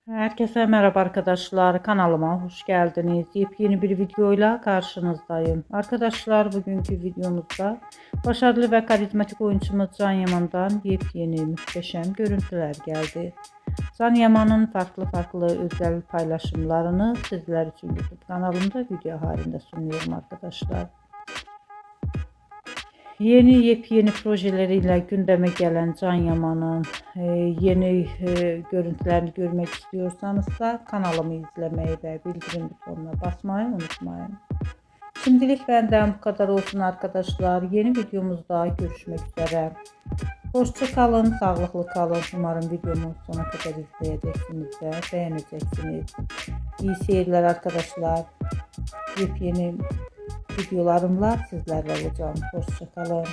Herkese merhaba arkadaşlar. Kanalıma hoş geldiniz. Yepyeni bir videoyla karşınızdayım. Arkadaşlar bugünkü videomuzda başarılı ve karizmatik oyuncumuz Can Yaman'dan yepyeni muhteşem görüntüler geldi. Can Yaman'ın farklı özel paylaşımlarını sizler için YouTube kanalımda video halinde sunuyorum arkadaşlar. Yepyeni projeleriyle gündeme gelen Can Yaman'ın yeni görüntülerini görmek istiyorsanız da kanalımı izlemeyi ve bildirim butonuna basmayı unutmayın. Şimdilik benden bu kadar olsun arkadaşlar. Yeni videomuzda görüşmek üzere. Hoşça kalın, sağlıklı kalın. Umarım videomu sona kadar izleyeceksiniz ve beğeneceksiniz. İyi seyirler arkadaşlar. Yepyeni videolarımla sizlerle olacağım. Hoşça kalın.